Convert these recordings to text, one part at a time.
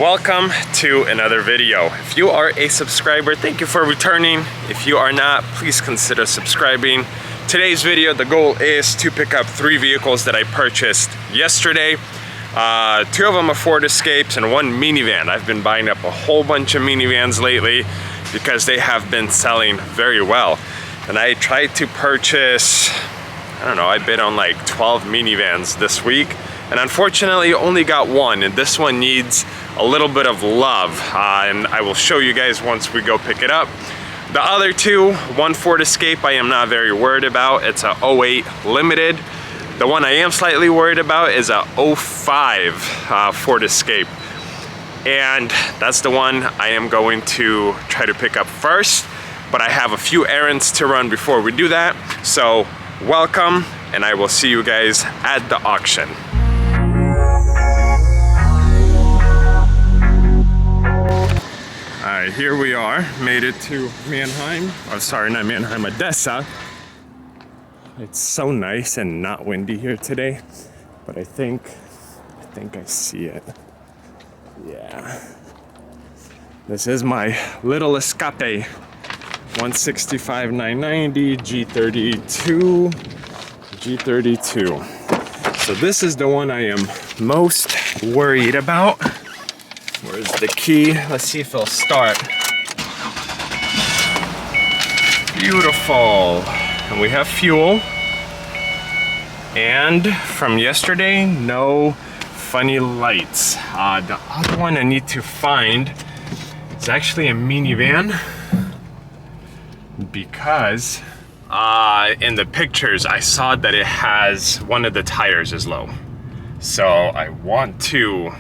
Welcome to another video. If you are a subscriber, thank you for returning. If you are not, please consider subscribing. Today's video, the goal is to pick up 3 vehicles that I purchased yesterday. 2 of them are Ford Escapes and 1 minivan. I've been buying up a whole bunch of minivans lately because they have been selling very well. And I tried to purchase, I don't know, I bid on like 12 minivans this week. And unfortunately only got 1, and this one needs a little bit of love. And I will show you guys once we go pick it up. The other 2, 1 Ford Escape I am not very worried about. It's a 08 Limited. The one I am slightly worried about is a 05 Ford Escape. And that's the one I am going to try to pick up first. But I have a few errands to run before we do that. So welcome, and I will see you guys at the auction. Alright, here we are. Made it to Mannheim. Oh, sorry, not Mannheim, Odessa. It's so nice and not windy here today, but I think I see it. Yeah. This is my little Escape. 165/990 G32. So this is the one I am most worried about. Where's the key? Let's see if it'll start. Beautiful. And we have fuel. And from yesterday, no funny lights. The other one I need to find is actually a minivan, because in the pictures I saw that it has one of the tires is low. So I want to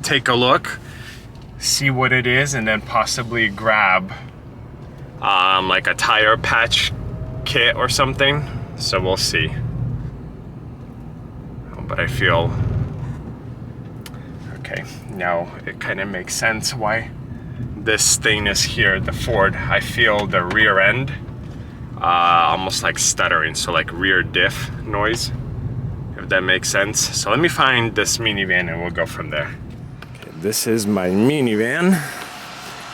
take a look, see what it is, and then possibly grab like a tire patch kit or something. So we'll see. But I feel okay. Now it kind of makes sense why this thing is here, the Ford. I feel the rear end almost like stuttering, so like rear diff noise, if that makes sense. So let me find this minivan and we'll go from there. Okay, this is my minivan,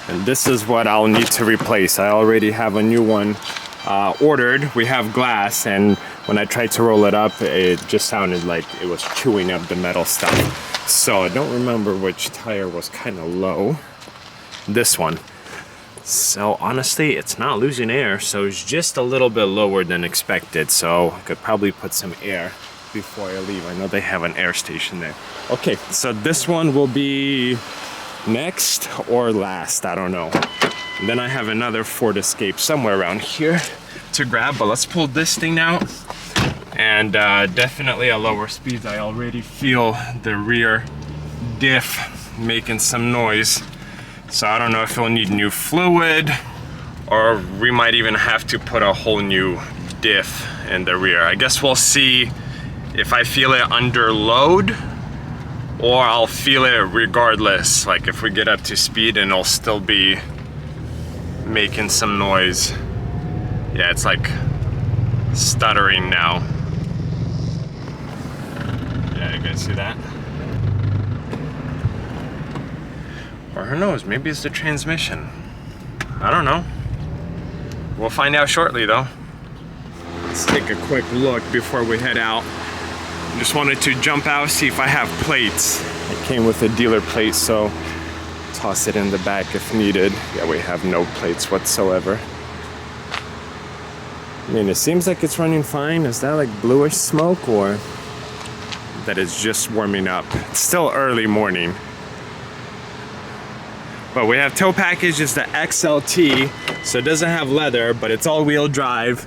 and this is what I'll need to replace. I already have a new one ordered. We have glass, and when I tried to roll it up, it just sounded like it was chewing up the metal stuff. So I don't remember which tire was kind of low. This one. So honestly, it's not losing air, so it's just a little bit lower than expected. So I could probably put some air before I leave. I know they have an air station there. Okay, so this one will be next or last, I don't know. And then I have another Ford Escape somewhere around here to grab, but let's pull this thing out. And definitely at lower speeds, I already feel the rear diff making some noise. So I don't know if it'll need new fluid, or we might even have to put a whole new diff in the rear. I guess we'll see if I feel it under load, or I'll feel it regardless. Like if we get up to speed and it'll still be making some noise. Yeah, it's like stuttering now. Yeah, you guys see that? Or who knows, maybe it's the transmission. I don't know. We'll find out shortly though. Let's take a quick look before we head out. Just wanted to jump out, see if I have plates. It came with a dealer plate, so toss it in the back if needed. Yeah, we have no plates whatsoever. I mean, it seems like it's running fine. Is that like bluish smoke, or that it's just warming up? It's still early morning. But we have tow package, is the XLT, so it doesn't have leather, but it's all-wheel drive.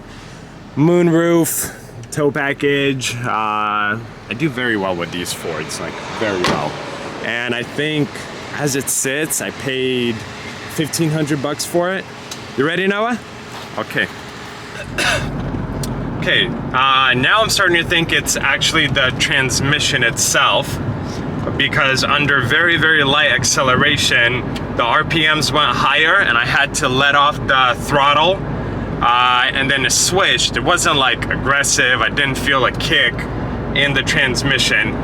Moonroof, tow package. I do very well with these Fords, like very well. And I think as it sits, I paid $1,500 for it. You ready, Noah? Okay. Okay, now I'm starting to think it's actually the transmission itself, because under very, very light acceleration, the RPMs went higher and I had to let off the throttle, and then it switched. It wasn't like aggressive. I didn't feel a kick in the transmission,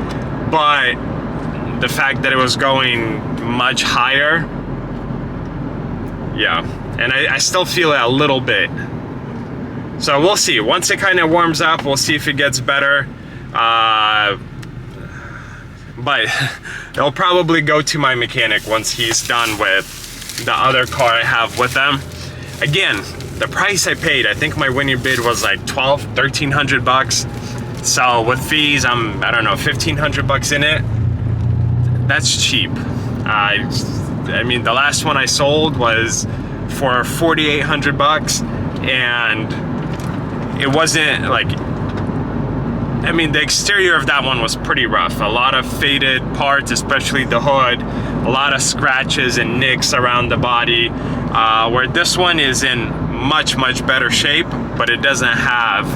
but the fact that it was going much higher, yeah, and I still feel it a little bit. So we'll see. Once it kind of warms up, we'll see if it gets better. But it'll probably go to my mechanic once he's done with the other car I have with them. Again, the price I paid, I think my winning bid was like $1,300 bucks. So with fees, I don't know, $1,500 in it. That's cheap. I mean, the last one I sold was for $4,800, and it wasn't like, I mean, the exterior of that one was pretty rough. A lot of faded parts, especially the hood, a lot of scratches and nicks around the body, where this one is in much better shape, but it doesn't have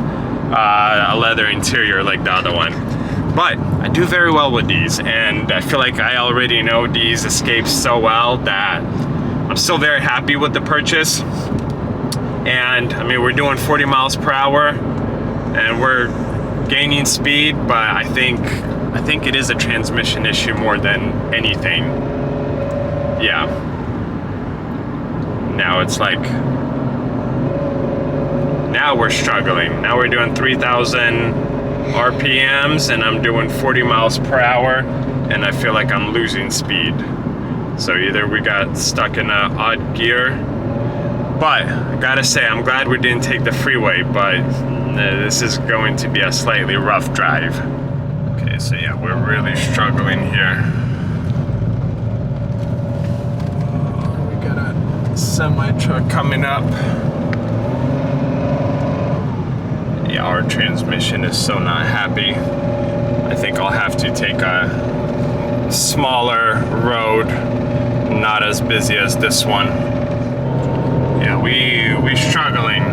a leather interior like the other one. But I do very well with these, and I feel like I already know these Escapes so well that I'm still very happy with the purchase. And I mean, we're doing 40 miles per hour and we're gaining speed, but I think it is a transmission issue more than anything. Yeah. Now it's like, now we're struggling. Now we're doing 3,000 RPMs and I'm doing 40 miles per hour and I feel like I'm losing speed. So either we got stuck in an odd gear, but I gotta say, I'm glad we didn't take the freeway, but this is going to be a slightly rough drive. Okay, so yeah, we're really struggling here. We got a semi-truck coming up. Yeah, our transmission is so not happy. I think I'll have to take a smaller road, not as busy as this one. Yeah, we're struggling.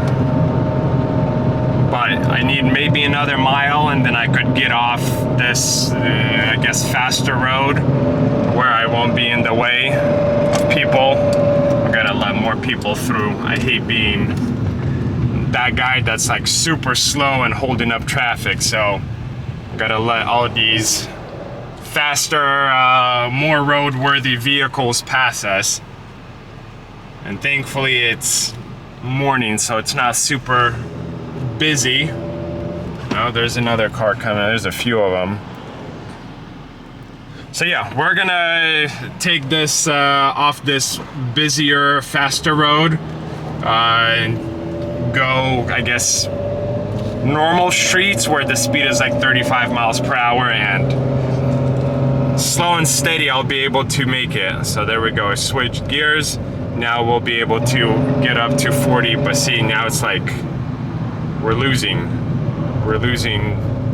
But I need maybe another mile and then I could get off this, I guess, faster road where I won't be in the way of people. I gotta let more people through. I hate being that guy that's like super slow and holding up traffic, so I gotta let all these faster, more roadworthy vehicles pass us. And thankfully it's morning, so it's not super busy. Oh, there's another car coming. There's a few of them. So yeah, we're gonna take this off this busier, faster road and go, I guess, normal streets where the speed is like 35 miles per hour, and slow and steady I'll be able to make it. So there we go, I switched gears. Now we'll be able to get up to 40, but see, now it's like we're losing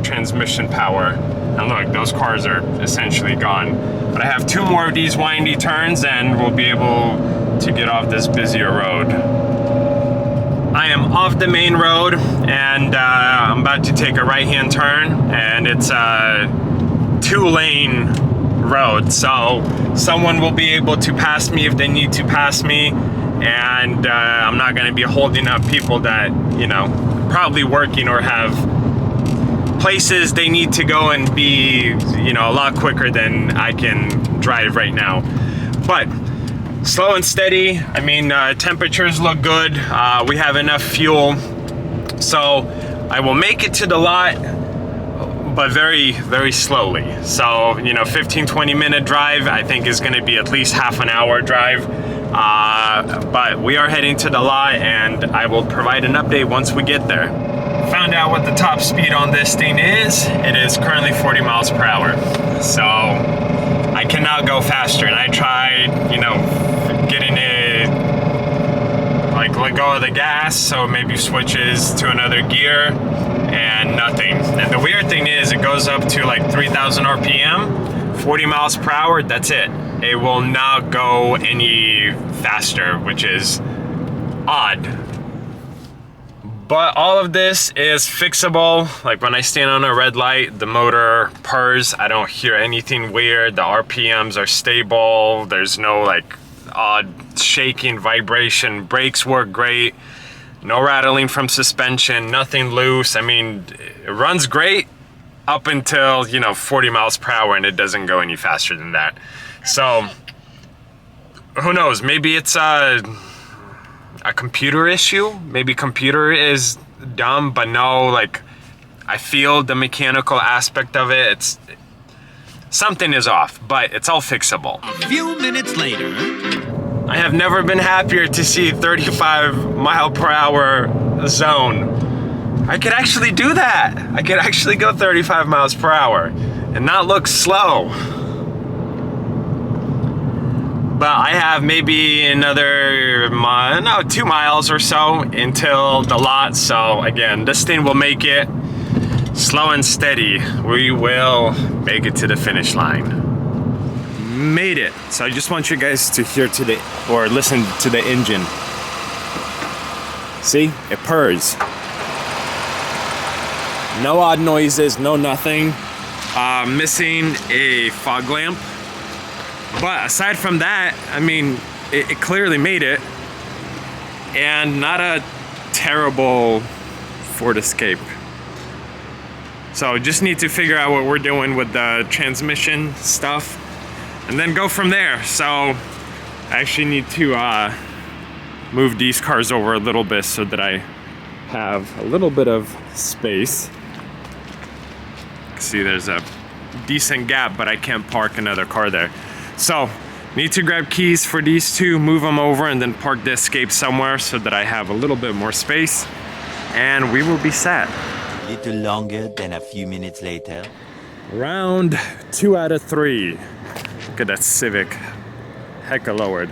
transmission power. And look, those cars are essentially gone. But I have 2 more of these windy turns and we'll be able to get off this busier road. I am off the main road and I'm about to take a right-hand turn, and it's a 2-lane road, so someone will be able to pass me if they need to pass me, and I'm not going to be holding up people that, you know, probably working or have places they need to go and be, you know, a lot quicker than I can drive right now. But slow and steady. I mean, temperatures look good. We have enough fuel, so I will make it to the lot, but very slowly. So, you know, 15-20 minute drive I think is going to be at least half an hour drive. But we are heading to the lot and I will provide an update once we get there. Found out what the top speed on this thing is. It is currently 40 miles per hour. So I cannot go faster, and I tried, you know, getting it, like, let go of the gas so maybe switches to another gear, and nothing. And the weird thing is it goes up to like 3,000 RPM, 40 miles per hour, that's it. It will not go any faster, which is odd. But all of this is fixable. Like when I stand on a red light, the motor purrs. I don't hear anything weird. The RPMs are stable. There's no like odd shaking, vibration. Brakes work great. No rattling from suspension, nothing loose. I mean, it runs great. up until, you know, 40 miles per hour, and it doesn't go any faster than that. So who knows, maybe it's a computer issue. Maybe computer is dumb, but no, like, I feel the mechanical aspect of it. It's something is off, but it's all fixable. A few minutes later, I have never been happier to see 35 mile per hour zone. I could actually do that. I could actually go 35 miles per hour and not look slow. But I have maybe another 2 miles or so until the lot. So again, this thing will make it slow and steady. We will make it to the finish line. Made it. So I just want you guys to hear or listen to the engine. See, it purrs. No odd noises, no nothing. Missing a fog lamp. But aside from that, I mean, it clearly made it. And not a terrible Ford Escape. So just need to figure out what we're doing with the transmission stuff and then go from there. So I actually need to move these cars over a little bit so that I have a little bit of space. See, there's a decent gap, but I can't park another car there. So need to grab keys for these two, move them over, and then park the Escape somewhere so that I have a little bit more space, and we will be set. a little longer than a few minutes later. Round 2 out of 3. Look at that Civic. Hecka lowered.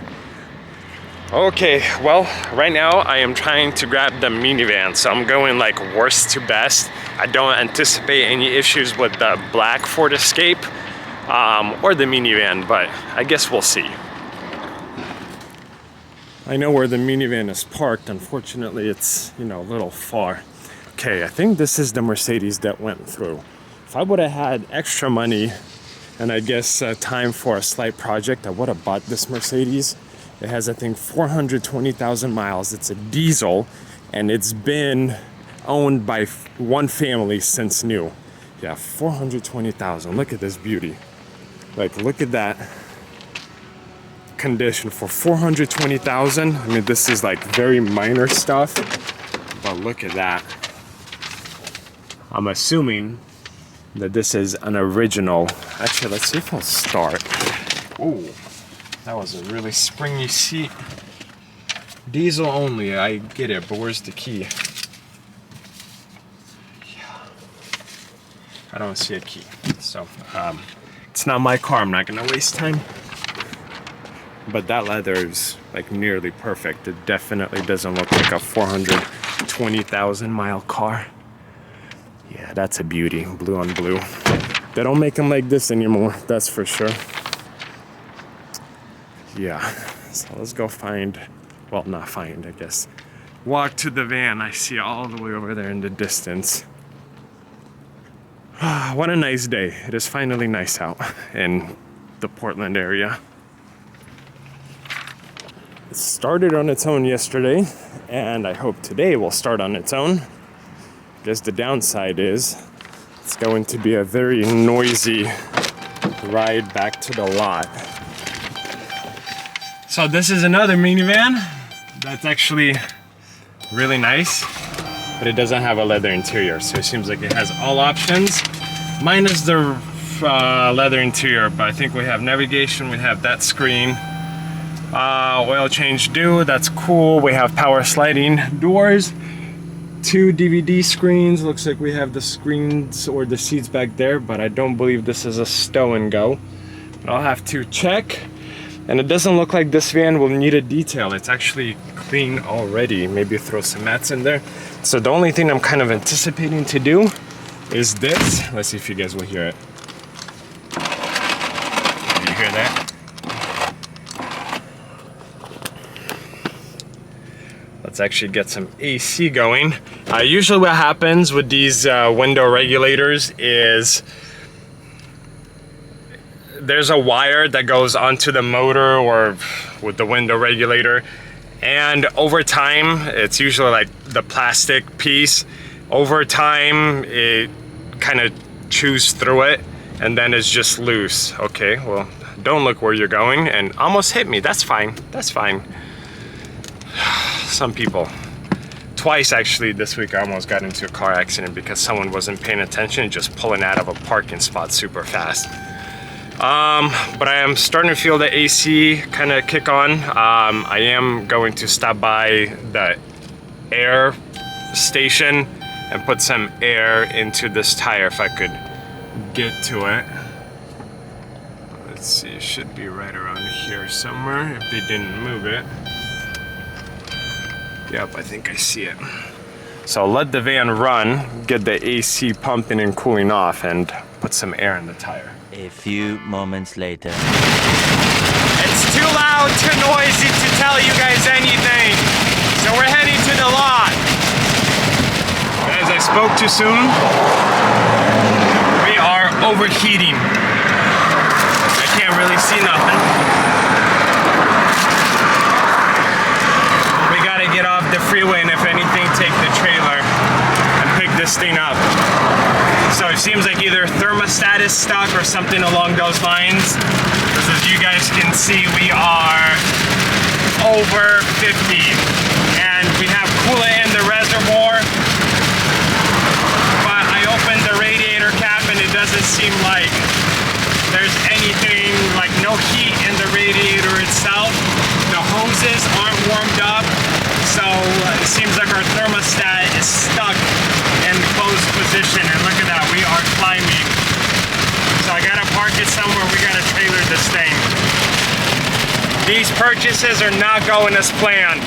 Okay, well, right now I am trying to grab the minivan, so I'm going like worst to best. I don't anticipate any issues with the black Ford Escape or the minivan, but I guess we'll see. I know where the minivan is parked. Unfortunately, it's, you know, a little far. Okay, I think this is the Mercedes that went through. If I would have had extra money and I guess time for a slight project, I would have bought this Mercedes. It has, I think, 420,000 miles. It's a diesel, and it's been owned by one family since new. Yeah, 420,000. Look at this beauty. Like, look at that condition for 420,000. I mean, this is like very minor stuff, but look at that. I'm assuming that this is an original. Actually, let's see if I'll start. Ooh. That was a really springy seat. Diesel only, I get it, but where's the key? Yeah. I don't see a key. So, it's not my car, I'm not gonna waste time. But that leather is like nearly perfect. It definitely doesn't look like a 420,000 mile car. Yeah, that's a beauty, blue on blue. They don't make them like this anymore, that's for sure. Yeah, so let's go find, well, not find, I guess. Walk to the van. I see all the way over there in the distance. What a nice day. It is finally nice out in the Portland area. It started on its own yesterday, and I hope today will start on its own. I guess the downside is it's going to be a very noisy ride back to the lot. So this is another minivan that's actually really nice, but it doesn't have a leather interior. So it seems like it has all options, minus the leather interior. But I think we have navigation, we have that screen, oil change due, that's cool. We have power sliding doors, 2 DVD screens. Looks like we have the screens or the seats back there, but I don't believe this is a stow and go. I'll have to check. And it doesn't look like this van will need a detail. It's actually clean already. Maybe throw some mats in there. So the only thing I'm kind of anticipating to do is this. Let's see if you guys will hear it. Can you hear that? Let's actually get some AC going. Usually what happens with these window regulators is there's a wire that goes onto the motor or with the window regulator, and over time, it's usually like the plastic piece, over time it kind of chews through it and then it's just loose. Okay, well, don't look where you're going and almost hit me. That's fine, that's fine. Some people. Twice actually this week I almost got into a car accident because someone wasn't paying attention and just pulling out of a parking spot super fast. But I am starting to feel the AC kind of kick on. I am going to stop by the air station and put some air into this tire if I could get to it. Let's see, it should be right around here somewhere if they didn't move it. Yep, I think I see it. So I'll let the van run, get the AC pumping and cooling off, and put some air in the tire. A few moments later. It's too loud, too noisy to tell you guys anything. So we're heading to the lot. Guys, I spoke too soon. We are overheating. I can't really see nothing. We gotta get off the freeway and if anything, take the trailer and pick this thing up. So it seems like either thermostat is stuck or something along those lines. Because as you guys can see, we are over 50. And we have coolant in the reservoir. But I opened the radiator cap and it doesn't seem like there's anything, like no heat in the radiator itself. The hoses aren't warmed up. So it seems like our thermostat is stuck in closed position, and look at that, we are climbing. So I gotta park it somewhere, we gotta trailer this thing. These purchases are not going as planned.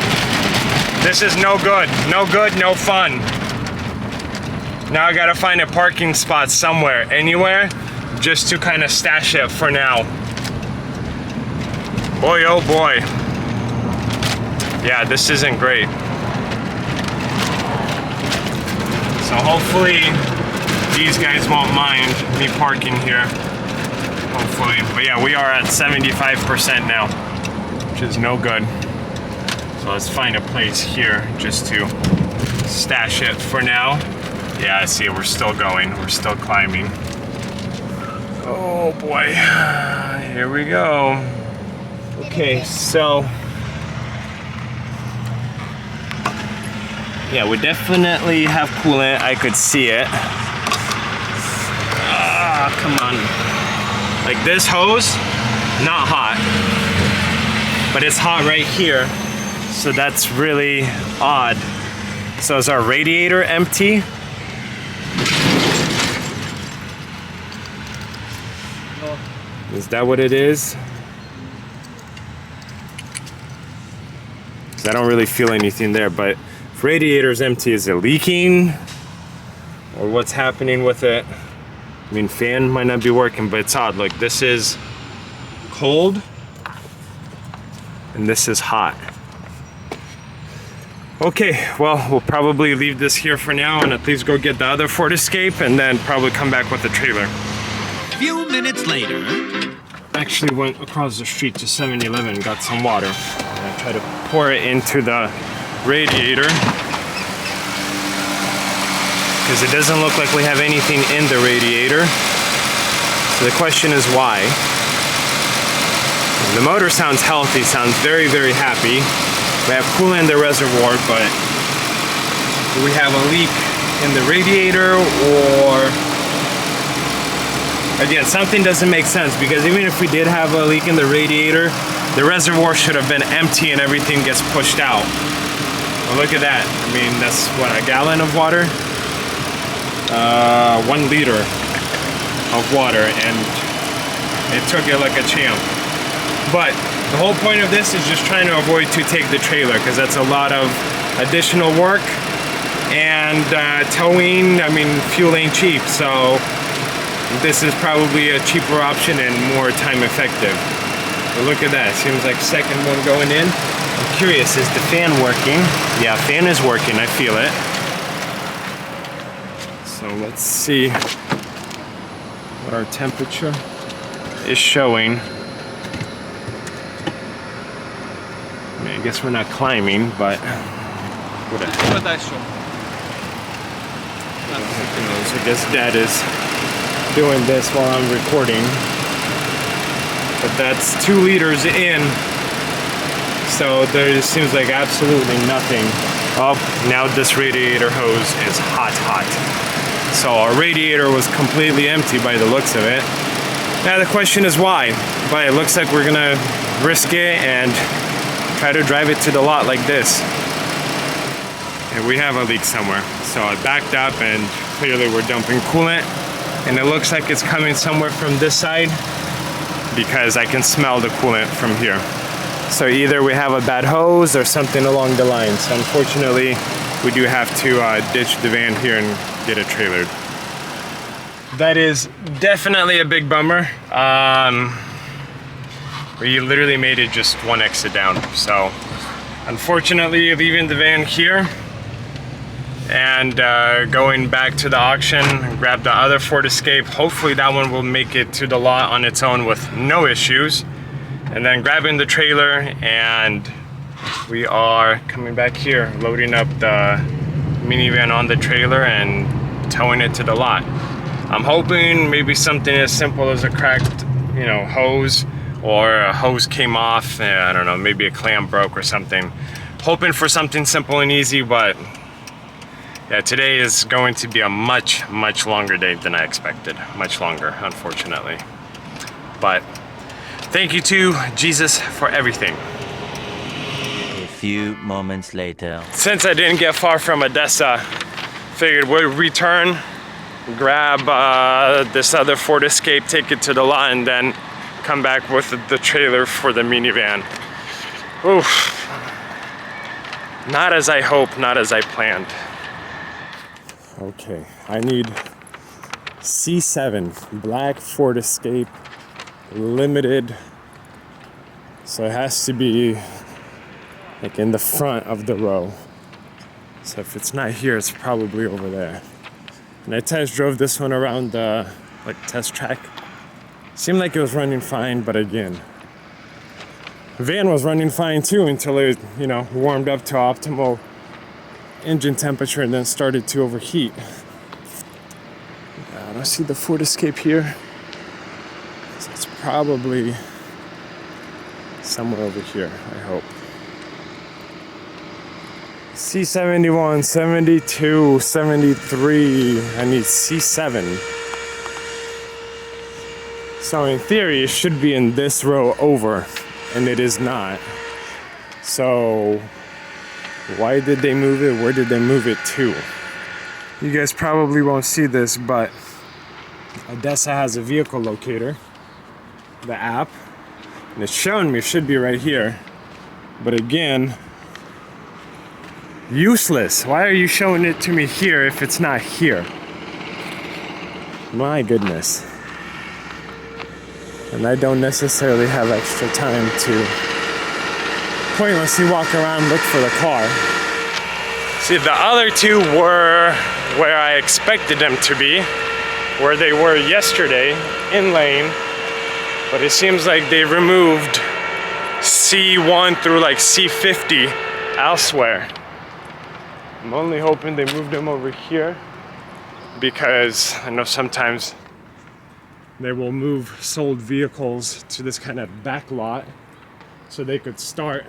This is no good, no fun. Now I gotta find a parking spot somewhere, anywhere, just to kind of stash it for now. Boy, oh boy. Yeah, this isn't great. So hopefully these guys won't mind me parking here. Hopefully. But yeah, we are at 75% now, which is no good. So let's find a place here just to stash it for now. Yeah, I see, we're still going. We're still climbing. Oh boy. Here we go. Okay, so yeah, we definitely have coolant. I could see it. Ah, come on. Like this hose, not hot, but it's hot right here. So that's really odd. So is our radiator empty? Is that what it is? 'Cause I don't really feel anything there, but if radiator's empty, is it leaking? Or what's happening with it? I mean, fan might not be working, but it's odd. Look, this is cold and this is hot. Okay, well, we'll probably leave this here for now and at least go get the other Ford Escape and then probably come back with the trailer. A few minutes later. Actually went across the street to 7-Eleven, got some water. And I tried to pour it into the radiator because it doesn't look like we have anything in the radiator. So the question is why? The motor sounds healthy, sounds very, very happy. We have coolant in the reservoir, but do we have a leak in the radiator or... Again, something doesn't make sense because even if we did have a leak in the radiator, the reservoir should have been empty and everything gets pushed out. Well, look at that. I mean, that's what, a gallon of water? 1 liter of water, and it took it like a champ. But the whole point of this is just trying to avoid to take the trailer because that's a lot of additional work and towing. I mean, fuel ain't cheap, so this is probably a cheaper option and more time effective. But look at that, seems like second one going in. I'm curious, is the fan working? Yeah, fan is working, I feel it. So let's see what our temperature is showing. I mean, I guess we're not climbing, but what the heck? Who knows? I guess Dad is. doing this while I'm recording. But that's 2 liters in. So there seems like absolutely nothing. Oh, now this radiator hose is hot. So our radiator was completely empty by the looks of it. Now the question is why? But it looks like we're gonna risk it and try to drive it to the lot like this. And we have a leak somewhere. So I backed up and clearly we're dumping coolant. And it looks like it's coming somewhere from this side because I can smell the coolant from here. So either we have a bad hose or something along the line. So unfortunately, we do have to ditch the van here and get it trailered. That is definitely a big bummer. We literally made it just 1 exit down. So unfortunately, leaving the van here and going back to the auction, grab the other Ford Escape. Hopefully that one will make it to the lot on its own with no issues. And then grabbing the trailer, and we are coming back here, loading up the minivan on the trailer and towing it to the lot. I'm hoping maybe something as simple as a cracked, hose, or a hose came off, I don't know, maybe a clamp broke or something. Hoping for something simple and easy, but yeah, today is going to be a much longer day than I expected. Much longer, unfortunately. But thank you to Jesus for everything. A few moments later. Since I didn't get far from Odessa, figured we'd return, grab this other Ford Escape, take it to the lot, and then come back with the trailer for the minivan. Oof. Not as I hoped, not as I planned. Okay, I need C7, black Ford Escape, limited. So it has to be like in the front of the row. So if it's not here, it's probably over there. And I test drove this one around the test track. Seemed like it was running fine, but again, van was running fine too until it, warmed up to optimal engine temperature and then started to overheat. I don't see the Ford Escape here. So it's probably somewhere over here, I hope. C71, 72, 73, I need C7. So in theory, it should be in this row over, and it is not. So why did they move it? Where did they move it to? You guys probably won't see this, but Odessa has a vehicle locator, the app, and it's showing me it should be right here. But again, useless. Why are you showing it to me here if it's not here? My goodness. And I don't necessarily have extra time to pointlessly walk around and look for the car. See, the other two were where I expected them to be, where they were yesterday, in lane, but it seems like they removed C1 through C50 elsewhere. I'm only hoping they moved them over here, because I know sometimes they will move sold vehicles to this kind of back lot so they could start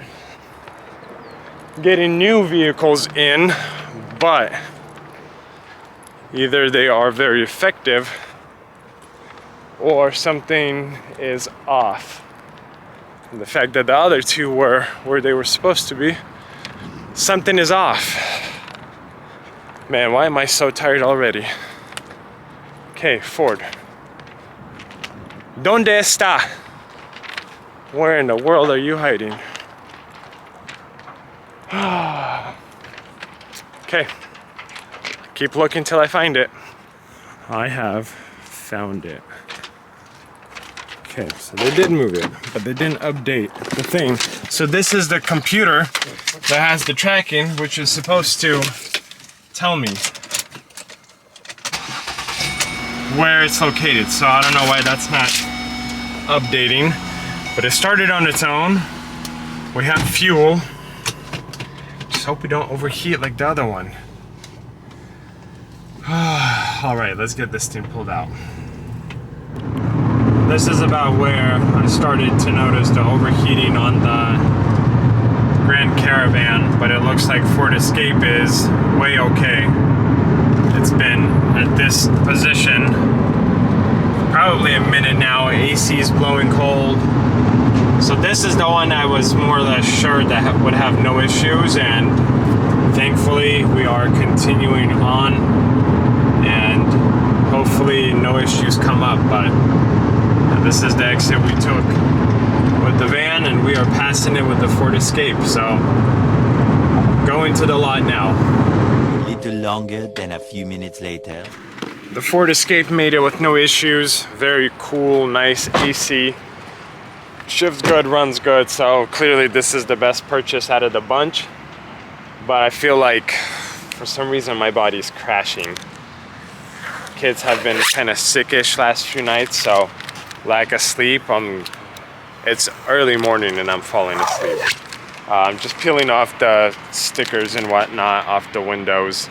getting new vehicles in, but either they are very effective or something is off. And the fact that the other two were where they were supposed to be, something is off. Man, why am I so tired already? Okay, Ford. ¿Dónde está? Where in the world are you hiding? Okay, keep looking till I find it. I have found it. Okay, so they did move it, but they didn't update the thing. So this is the computer that has the tracking, which is supposed to tell me where it's located. So I don't know why that's not updating, but it started on its own. We have fuel. Just hope we don't overheat like the other one. All right, let's get this thing pulled out. this is about where I started to notice the overheating on the Grand Caravan, but it looks like Ford Escape is way okay. It's been at this position probably a minute now. AC is blowing cold. So this is the one I was more or less sure that would have no issues, and thankfully we are continuing on and hopefully no issues come up. But this is the exit we took with the van, and we are passing it with the Ford Escape. So going to the lot now. A little longer than a few minutes later. The Ford Escape made it with no issues. Very cool, nice AC. Shifts good, runs good. So clearly this is the best purchase out of the bunch. But I feel like for some reason my body's crashing. Kids have been kind of sickish last few nights, so lack of sleep. It's early morning and I'm falling asleep. I'm just peeling off the stickers and whatnot off the windows.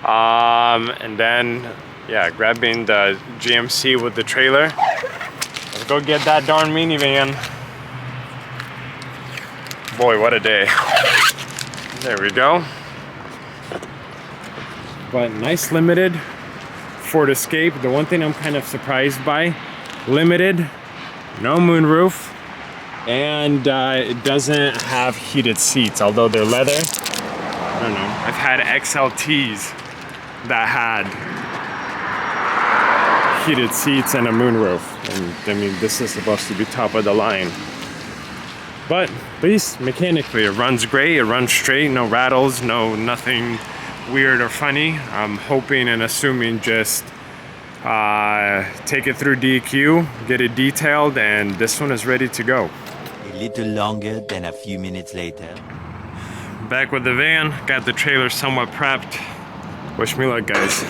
And then, yeah, grabbing the GMC with the trailer. Let's go get that darn minivan. Boy, what a day. There we go. But nice limited Ford Escape. The one thing I'm kind of surprised by, limited, no moonroof, and it doesn't have heated seats, although they're leather. I don't know. I've had XLTs that had heated seats and a moonroof, and I mean this is supposed to be top of the line. But at least mechanically it runs great, it runs straight, no rattles, nothing weird or funny. I'm hoping and assuming just take it through DQ, get it detailed, and this one is ready to go. A little longer than a few minutes later. Back with the van, got the trailer somewhat prepped. Wish me luck, guys.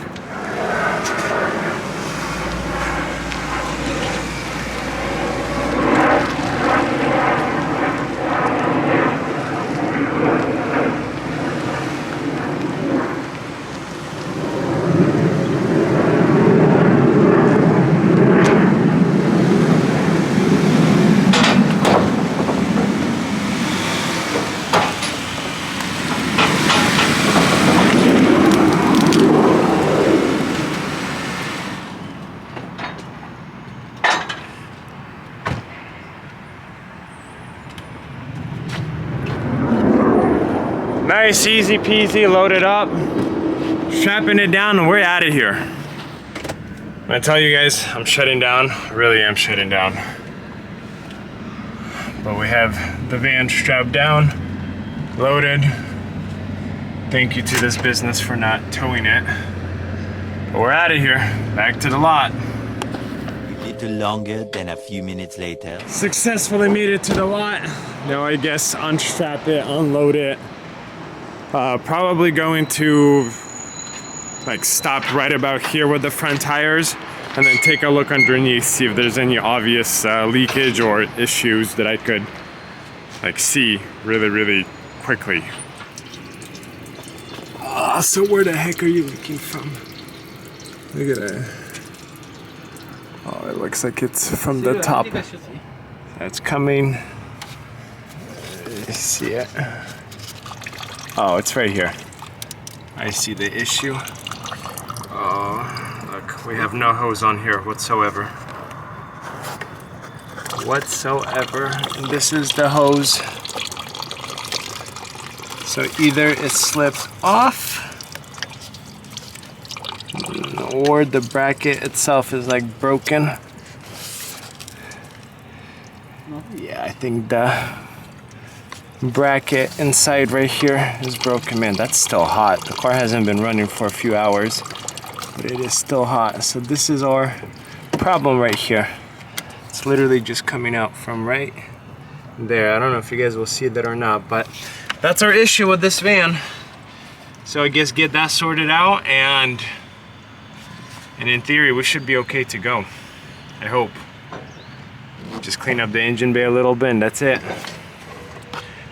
Nice, easy peasy, loaded up, strapping it down, and we're out of here. I'm gonna tell you guys, I'm shutting down, really am shutting down. But we have the van strapped down, loaded. Thank you to this business for not towing it. But we're out of here, back to the lot. A little longer than a few minutes later. Successfully made it to the lot. Now I guess unstrap it, unload it. Probably going to like stop right about here with the front tires and then take a look underneath, see if there's any obvious leakage or issues that I could like see really quickly. So where the heck are you leaking from? Look at that. Oh, it looks like it's from the top. That's coming. See it? Oh, it's right here. I see the issue. Oh, look, we have no hose on here whatsoever. And this is the hose. So either it slips off, or the bracket itself is like broken. Yeah, I think the bracket inside right here is broken. Man, that's still hot. The car hasn't been running for a few hours, but it is still hot. So this is our problem right here. It's literally just coming out from right there. I don't know if you guys will see that or not, but that's our issue with this van. So I guess get that sorted out, and in theory we should be okay to go. I hope. Just clean up the engine bay a little bit and that's it.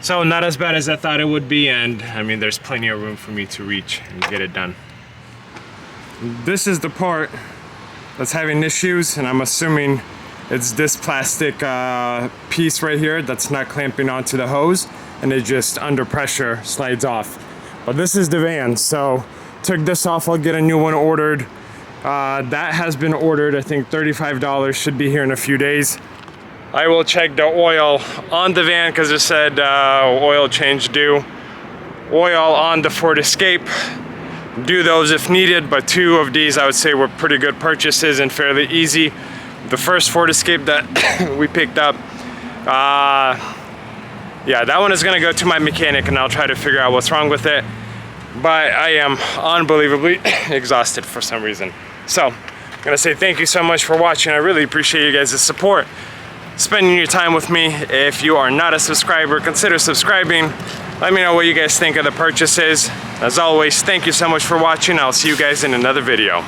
So not as bad as I thought it would be, and I mean there's plenty of room for me to reach and get it done. This is the part that's having issues, and I'm assuming It's this plastic piece right here that's not clamping onto the hose, and it just under pressure slides off. But this is the van, so took this off. I'll get a new one ordered. That has been ordered. I think $35, should be here in a few days. I will check the oil on the van because it said oil change due. Oil on the Ford Escape. Do those if needed, but 2 of these I would say were pretty good purchases and fairly easy. The first Ford Escape that we picked up, yeah, that one is gonna go to my mechanic and I'll try to figure out what's wrong with it. But I am unbelievably exhausted for some reason. So I'm gonna say thank you so much for watching. I really appreciate you guys' support, spending your time with me. If you are not a subscriber, consider subscribing. Let me know what you guys think of the purchases. As always, thank you so much for watching. I'll see you guys in another video.